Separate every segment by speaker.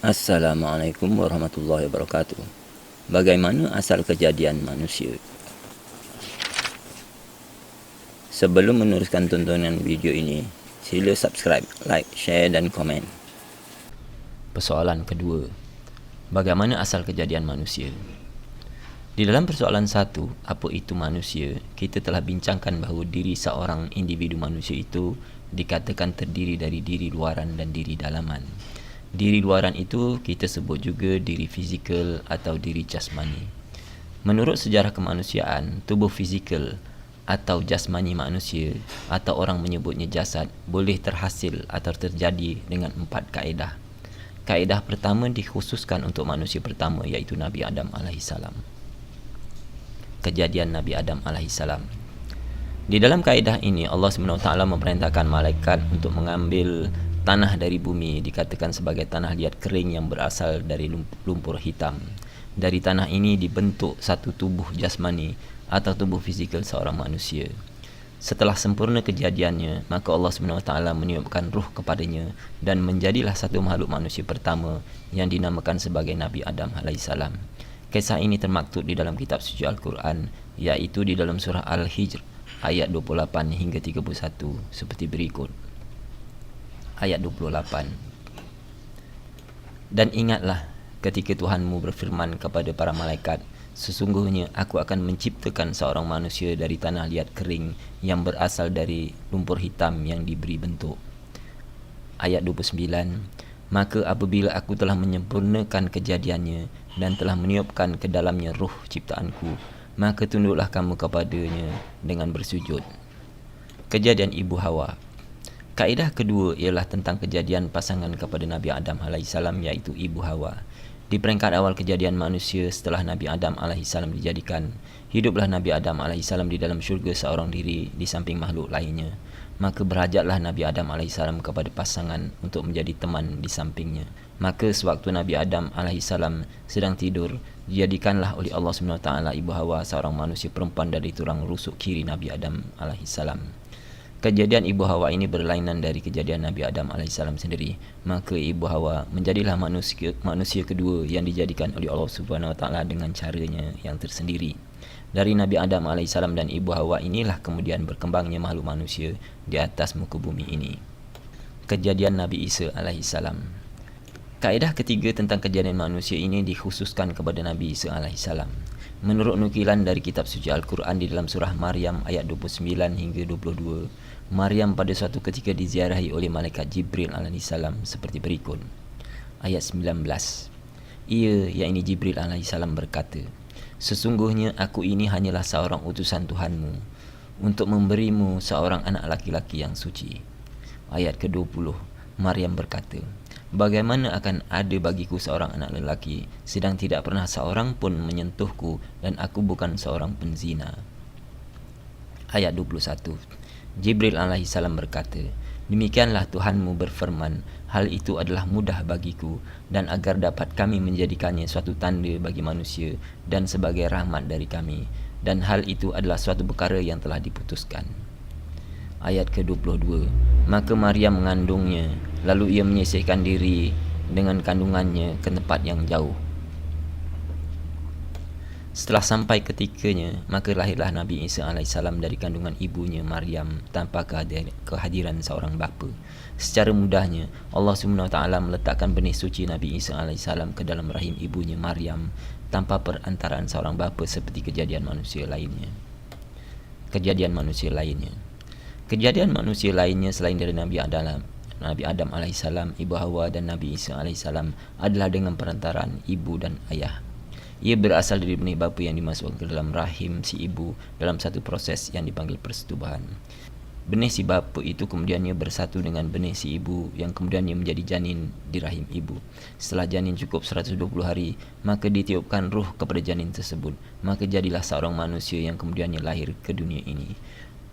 Speaker 1: Assalamualaikum warahmatullahi wabarakatuh. Bagaimana asal kejadian manusia? Sebelum meneruskan tontonan video ini, sila subscribe, like, share dan komen. Persoalan kedua, bagaimana asal kejadian manusia? Di dalam persoalan satu, apa itu manusia, kita telah bincangkan bahawa diri seorang individu manusia itu dikatakan terdiri dari diri luaran dan diri dalaman. Diri luaran itu kita sebut juga diri fizikal atau diri jasmani. Menurut sejarah kemanusiaan, tubuh fizikal atau jasmani manusia atau orang menyebutnya jasad boleh terhasil atau terjadi dengan 4 kaedah. Kaedah pertama dikhususkan untuk manusia pertama, iaitu Nabi Adam AS. Kejadian Nabi Adam AS. Di dalam kaedah ini, Allah SWT memerintahkan malaikat untuk mengambil tanah dari bumi, dikatakan sebagai tanah liat kering yang berasal dari lumpur hitam. Dari tanah ini dibentuk satu tubuh jasmani atau tubuh fizikal seorang manusia. Setelah sempurna kejadiannya, maka Allah SWT meniupkan ruh kepadanya dan menjadilah satu makhluk manusia pertama yang dinamakan sebagai Nabi Adam AS. Kisah ini termaktub di dalam kitab suci Al-Quran, iaitu di dalam surah Al-Hijr ayat 28 hingga 31 seperti berikut. Ayat 28. Dan ingatlah ketika Tuhanmu berfirman kepada para malaikat, sesungguhnya aku akan menciptakan seorang manusia dari tanah liat kering yang berasal dari lumpur hitam yang diberi bentuk. Ayat 29. Maka apabila aku telah menyempurnakan kejadiannya dan telah meniupkan ke dalamnya ruh ciptaanku, maka tunduklah kamu kepadanya dengan bersujud. Kejadian Ibu Hawa. Kaedah kedua ialah tentang kejadian pasangan kepada Nabi Adam AS, iaitu Ibu Hawa. Di peringkat awal kejadian manusia setelah Nabi Adam AS dijadikan, hiduplah Nabi Adam AS di dalam syurga seorang diri di samping makhluk lainnya. Maka berhajatlah Nabi Adam AS kepada pasangan untuk menjadi teman di sampingnya. Maka sewaktu Nabi Adam AS sedang tidur, dijadikanlah oleh Allah SWT Ibu Hawa seorang manusia perempuan dari tulang rusuk kiri Nabi Adam AS. Kejadian Ibu Hawa ini berlainan dari kejadian Nabi Adam AS sendiri. Maka Ibu Hawa menjadilah manusia kedua yang dijadikan oleh Allah SWT dengan caranya yang tersendiri. Dari Nabi Adam AS dan Ibu Hawa inilah kemudian berkembangnya makhluk manusia di atas muka bumi ini. Kejadian Nabi Isa AS. Kaedah ketiga tentang kejadian manusia ini dikhususkan kepada Nabi Isa AS. Menurut nukilan dari kitab suci Al-Quran di dalam surah Maryam ayat 29 hingga 22, Maryam pada suatu ketika diziarahi oleh malaikat Jibril AS seperti berikut. Ayat 19. Ia, yakni Jibril AS, berkata, sesungguhnya aku ini hanyalah seorang utusan Tuhanmu untuk memberimu seorang anak laki-laki yang suci. Ayat ke-20, Maryam berkata, bagaimana akan ada bagiku seorang anak lelaki, sedang tidak pernah seorang pun menyentuhku dan aku bukan seorang penzina. Ayat 21. Jibril AS berkata, demikianlah Tuhanmu berfirman, hal itu adalah mudah bagiku, dan agar dapat kami menjadikannya suatu tanda bagi manusia dan sebagai rahmat dari kami, dan hal itu adalah suatu perkara yang telah diputuskan. Ayat ke-22. Maka Maryam mengandungnya, lalu ia menyisihkan diri dengan kandungannya ke tempat yang jauh. Setelah sampai ketikanya, maka lahirlah Nabi Isa AS dari kandungan ibunya Maryam tanpa kehadiran seorang bapa. Secara mudahnya, Allah SWT meletakkan benih suci Nabi Isa AS ke dalam rahim ibunya Maryam tanpa perantaraan seorang bapa seperti kejadian manusia lainnya. Kejadian manusia lainnya selain dari Nabi Adam AS, Ibu Hawa dan Nabi Isa AS adalah dengan perantaraan ibu dan ayah. Ia berasal dari benih bapa yang dimasukkan ke dalam rahim si ibu dalam satu proses yang dipanggil persetubuhan. Benih si bapa itu kemudiannya bersatu dengan benih si ibu yang kemudiannya menjadi janin di rahim ibu. Setelah janin cukup 120 hari, maka ditiupkan ruh kepada janin tersebut. Maka jadilah seorang manusia yang kemudiannya lahir ke dunia ini.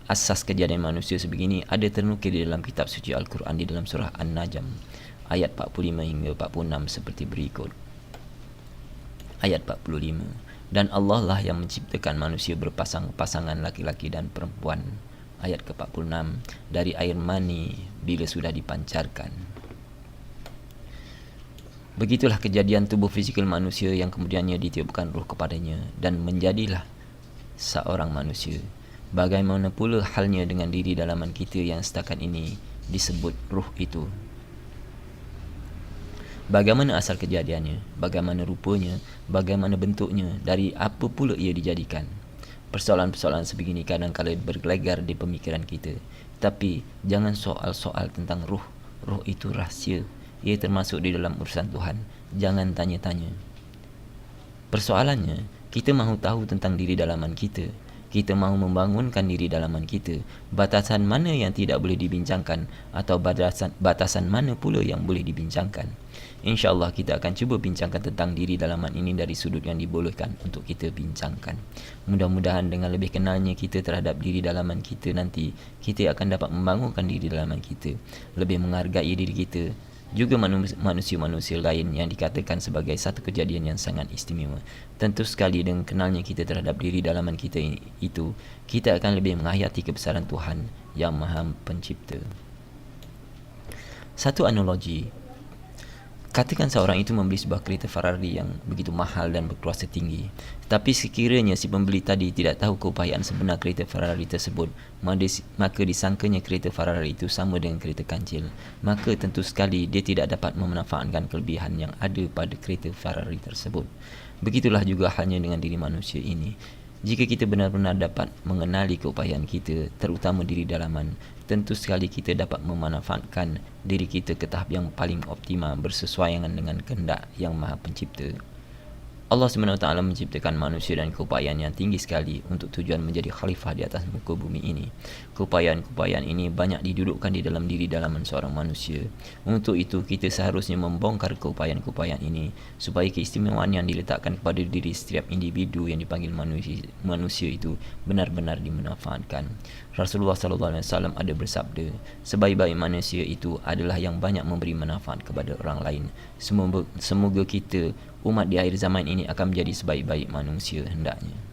Speaker 1: Asas kejadian manusia sebegini ada ternukil di dalam kitab suci Al-Quran di dalam surah An-Najm ayat 45 hingga 46 seperti berikut. Ayat 45. Dan Allah lah yang menciptakan manusia berpasang-pasangan laki-laki dan perempuan. Ayat ke-46. Dari air mani bila sudah dipancarkan. Begitulah kejadian tubuh fizikal manusia yang kemudiannya ditiupkan ruh kepadanya dan menjadilah seorang manusia. Bagaimana pula halnya dengan diri dalaman kita yang setakat ini disebut ruh itu? Bagaimana asal kejadiannya? Bagaimana rupanya? Bagaimana bentuknya? Dari apa pula ia dijadikan? Persoalan-persoalan sebegini kadang-kala bergelegar di pemikiran kita. Tapi jangan soal-soal tentang ruh. Ruh itu rahsia. Ia termasuk di dalam urusan Tuhan. Jangan tanya-tanya. Persoalannya, kita mahu tahu tentang diri dalaman kita. Kita mahu membangunkan diri dalaman kita. Batasan mana yang tidak boleh dibincangkan atau batasan mana pula yang boleh dibincangkan. InsyaAllah kita akan cuba bincangkan tentang diri dalaman ini dari sudut yang dibolehkan untuk kita bincangkan. Mudah-mudahan dengan lebih kenalnya kita terhadap diri dalaman kita nanti, kita akan dapat membangunkan diri dalaman kita, lebih menghargai diri kita, juga manusia-manusia lain yang dikatakan sebagai satu kejadian yang sangat istimewa. Tentu sekali dengan kenalnya kita terhadap diri dalaman kita itu, kita akan lebih menghayati kebesaran Tuhan yang Maha Pencipta. Satu analogi. Katakan seorang itu membeli sebuah kereta Ferrari yang begitu mahal dan berkuasa tinggi. Tapi sekiranya si pembeli tadi tidak tahu keupayaan sebenar kereta Ferrari tersebut, maka disangkanya kereta Ferrari itu sama dengan kereta kancil. Maka tentu sekali dia tidak dapat memanfaatkan kelebihan yang ada pada kereta Ferrari tersebut. Begitulah juga halnya dengan diri manusia ini. Jika kita benar-benar dapat mengenali keupayaan kita, terutama diri dalaman, tentu sekali kita dapat memanfaatkan diri kita ke tahap yang paling optimal bersesuaian dengan kehendak yang Maha Pencipta. Allah SWT menciptakan manusia dan keupayaan yang tinggi sekali untuk tujuan menjadi khalifah di atas muka bumi ini. Keupayaan-keupayaan ini banyak didudukkan di dalam diri dalaman seorang manusia. Untuk itu, kita seharusnya membongkar keupayaan-keupayaan ini supaya keistimewaan yang diletakkan kepada diri setiap individu yang dipanggil manusia itu benar-benar dimanfaatkan. Rasulullah SAW ada bersabda, sebaik-baik manusia itu adalah yang banyak memberi manfaat kepada orang lain. Semoga kita umat di akhir zaman ini akan menjadi sebaik-baik manusia hendaknya.